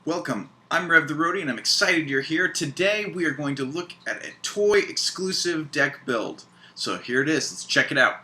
Welcome, I'm Rev the Roadie and I'm excited you're here. Today we are going to look at a toy exclusive deck build. So here it is, let's check it out.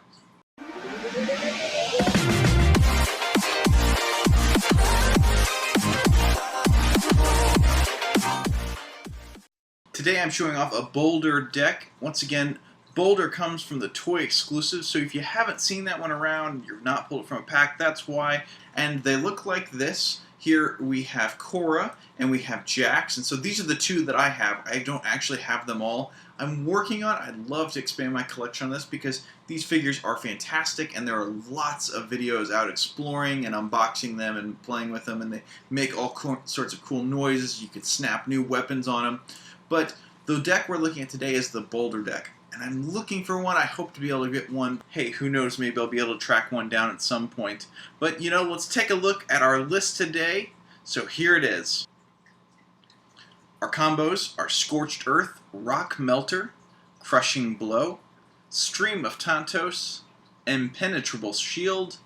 Today I'm showing off a Boulder deck. Once again, Boulder comes from the toy exclusive, so if you haven't seen that one around, you're not pulled it from a pack, that's why. And they look like this. Here we have Cora and we have Jax, and so these are the two that I have. I don't actually have them all. I'm working on it. I'd love to expand my collection on this because these figures are fantastic and there are lots of videos out exploring and unboxing them and playing with them, and they make all sorts of cool noises. You could snap new weapons on them. But the deck we're looking at today is the Boulder deck. And I'm looking for one. I hope to be able to get one. Hey, who knows, maybe I'll be able to track one down at some point. But, you know, let's take a look at our list today. So here it is. Our combos are Scorched Earth, Rock Melter, Crushing Blow, Stream of Tantos, Impenetrable Shield,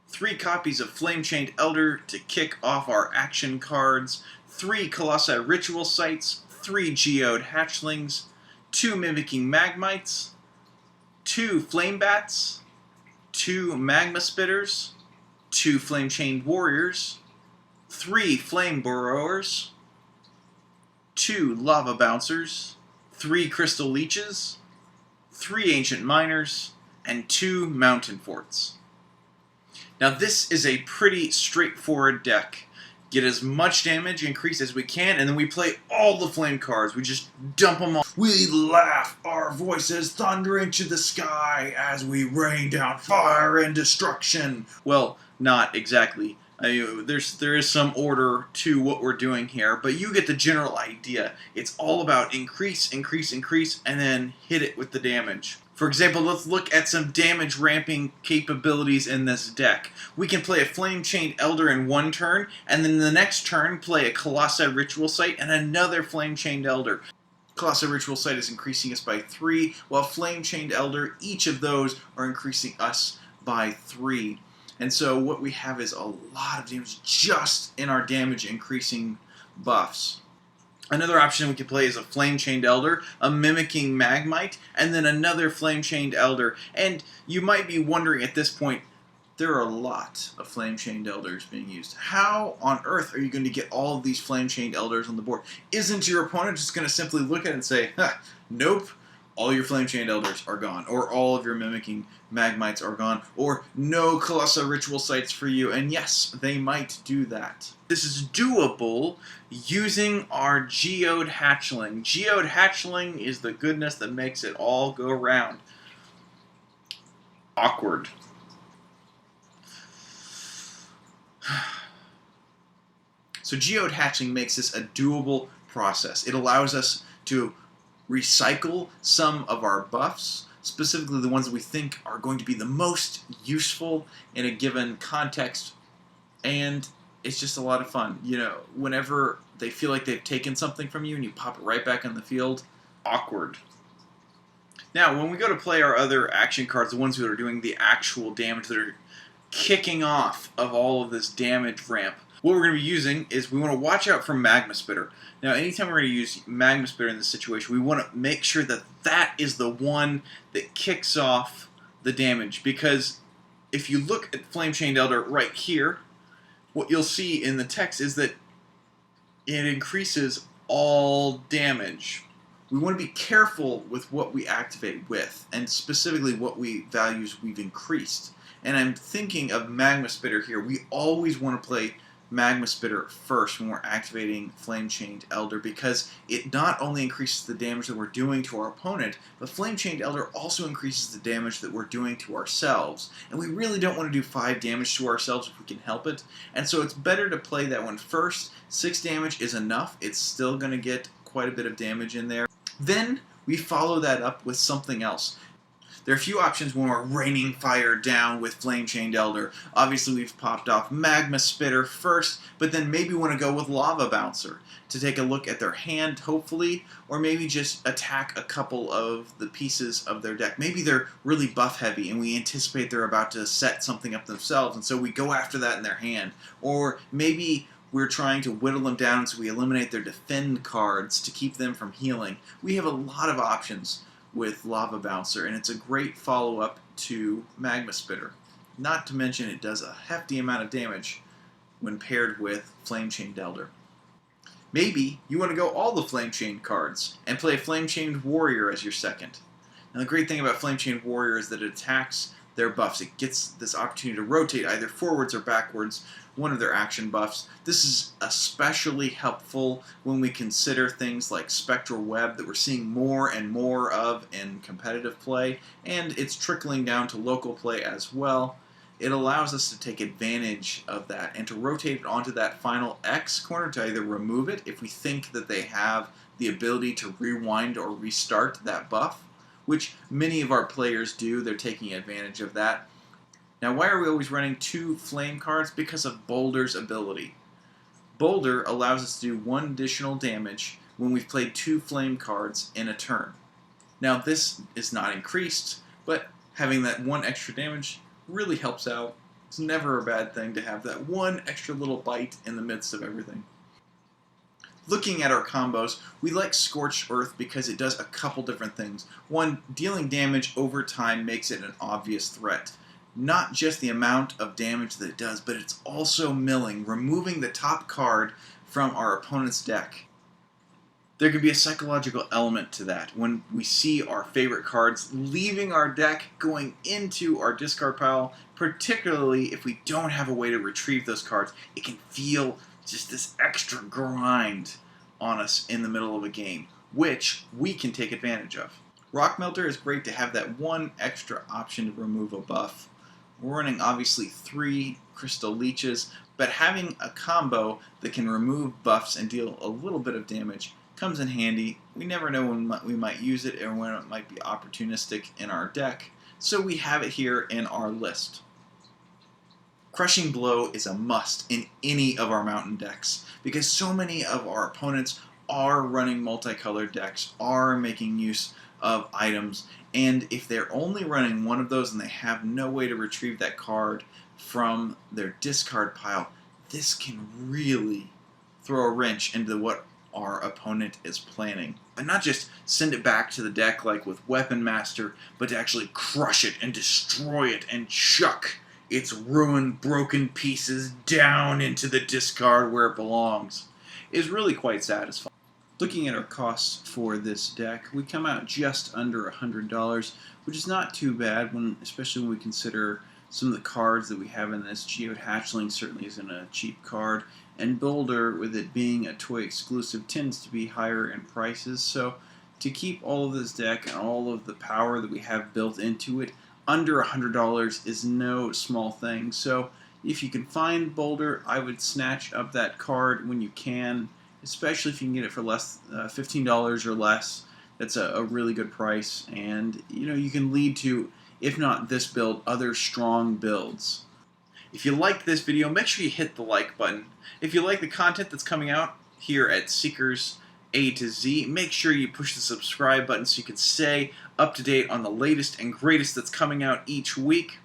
3 copies of Flame Chained Elder to kick off our action cards, 3 Colossi Ritual Sites, 3 Geode Hatchlings, 2 Mimicking Magmites, 2 Flame Bats, 2 Magma Spitters, 2 Flame Chained Warriors, 3 Flame Burrowers, 2 Lava Bouncers, 3 Crystal Leeches, 3 Ancient Miners, and 2 Mountain Forts. Now this is a pretty straightforward deck. Get as much damage increase as we can, and then we play all the flame cards. We just dump them all. We laugh, our voices thunder into the sky as we rain down fire and destruction. Well, not exactly. There is some order to what we're doing here, but you get the general idea. It's all about increase, increase, increase, and then hit it with the damage. For example, let's look at some damage ramping capabilities in this deck. We can play a Flame Chained Elder in one turn, and then the next turn play a Colossi Ritual Site and another Flame Chained Elder. Colossi Ritual Site is increasing us by 3, while Flame Chained Elder, each of those are increasing us by 3. And so what we have is a lot of damage just in our damage increasing buffs. Another option we could play is a Flame Chained Elder, a Mimicking Magmite, and then another Flame Chained Elder. And you might be wondering at this point, there are a lot of Flame Chained Elders being used. How on earth are you going to get all of these Flame Chained Elders on the board? Isn't your opponent just going to simply look at it and say, nope, all your Flame Chained Elders are gone, or all of your Mimicking Magmites are gone, or no Colossi Ritual Sites for you? And yes, they might do that. This is doable using our Geode Hatchling. Geode Hatchling is the goodness that makes it all go round. Awkward. So Geode Hatchling makes this a doable process. It allows us to recycle some of our buffs, specifically the ones that we think are going to be the most useful in a given context, and it's just a lot of fun. You know, whenever they feel like they've taken something from you and you pop it right back on the field, awkward. Now, when we go to play our other action cards, the ones that are doing the actual damage, that are kicking off of all of this damage ramp, what we're going to be using is we want to watch out for Magma Spitter. Now, anytime we're going to use Magma Spitter in this situation, we want to make sure that that is the one that kicks off the damage. Because if you look at Flame Chained Elder right here, what you'll see in the text is that it increases all damage. We want to be careful with what we activate with, and specifically what values we've increased. And I'm thinking of Magma Spitter here. We always want to play Magma Spitter first when we're activating Flame Chained Elder, because it not only increases the damage that we're doing to our opponent, but Flame Chained Elder also increases the damage that we're doing to ourselves. And we really don't want to do 5 damage to ourselves if we can help it. And so it's better to play that one first. 6 damage is enough. It's still going to get quite a bit of damage in there. Then we follow that up with something else. There are a few options when we're raining fire down with Flame Chained Elder. Obviously, we've popped off Magma Spitter first, but then maybe want to go with Lava Bouncer to take a look at their hand, hopefully, or maybe just attack a couple of the pieces of their deck. Maybe they're really buff heavy and we anticipate they're about to set something up themselves, and so we go after that in their hand. Or maybe we're trying to whittle them down so we eliminate their defend cards to keep them from healing. We have a lot of options with Lava Bouncer, and it's a great follow-up to Magma Spitter. Not to mention it does a hefty amount of damage when paired with Flame Chained Elder. Maybe you want to go all the Flame Chained cards and play a Flame Chained Warrior as your second. Now the great thing about Flame Chained Warrior is that it attacks their buffs. It gets this opportunity to rotate either forwards or backwards one of their action buffs. This is especially helpful when we consider things like Spectral Web that we're seeing more and more of in competitive play, and it's trickling down to local play as well. It allows us to take advantage of that and to rotate it onto that final X corner to either remove it if we think that they have the ability to rewind or restart that buff, which many of our players do. They're taking advantage of that. Now, why are we always running 2 flame cards? Because of Boulder's ability. Boulder allows us to do 1 additional damage when we've played 2 flame cards in a turn. Now, this is not increased, but having that 1 extra damage really helps out. It's never a bad thing to have that 1 extra little bite in the midst of everything. Looking at our combos, we like Scorched Earth because it does a couple different things. 1, dealing damage over time makes it an obvious threat. Not just the amount of damage that it does, but it's also milling, removing the top card from our opponent's deck. There can be a psychological element to that when we see our favorite cards leaving our deck, going into our discard pile, particularly if we don't have a way to retrieve those cards. It can feel just this extra grind on us in the middle of a game, which we can take advantage of. Rock Melter is great to have that 1 extra option to remove a buff. We're running obviously 3 Crystal Leeches, but having a combo that can remove buffs and deal a little bit of damage comes in handy. We never know when we might use it or when it might be opportunistic in our deck, so we have it here in our list. Crushing Blow is a must in any of our mountain decks because so many of our opponents are running multicolored decks, are making use of items, and if they're only running 1 of those and they have no way to retrieve that card from their discard pile, this can really throw a wrench into what our opponent is planning. And not just send it back to the deck like with Weapon Master, but to actually crush it and destroy it and chuck its ruined, broken pieces down into the discard where it belongs is really quite satisfying. Looking at our costs for this deck, we come out just under $100, which is not too bad, especially when we consider some of the cards that we have in this. Geode Hatchling certainly isn't a cheap card, and Boulder, with it being a toy exclusive, tends to be higher in prices. So to keep all of this deck and all of the power that we have built into it, under $100 is no small thing. So if you can find Boulder, I would snatch up that card when you can, especially if you can get it for less, $15 or less. That's a really good price, and you can lead to, if not this build, other strong builds. If you like this video, make sure you hit the like button. If you like the content that's coming out here at Seekers A to Z, make sure you push the subscribe button so you can stay up to date on the latest and greatest that's coming out each week.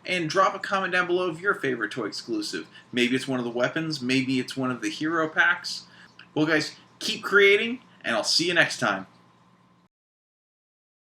And drop a comment down below of your favorite toy exclusive. Maybe it's one of the weapons, maybe it's one of the hero packs. Well guys, keep creating, and I'll see you next time.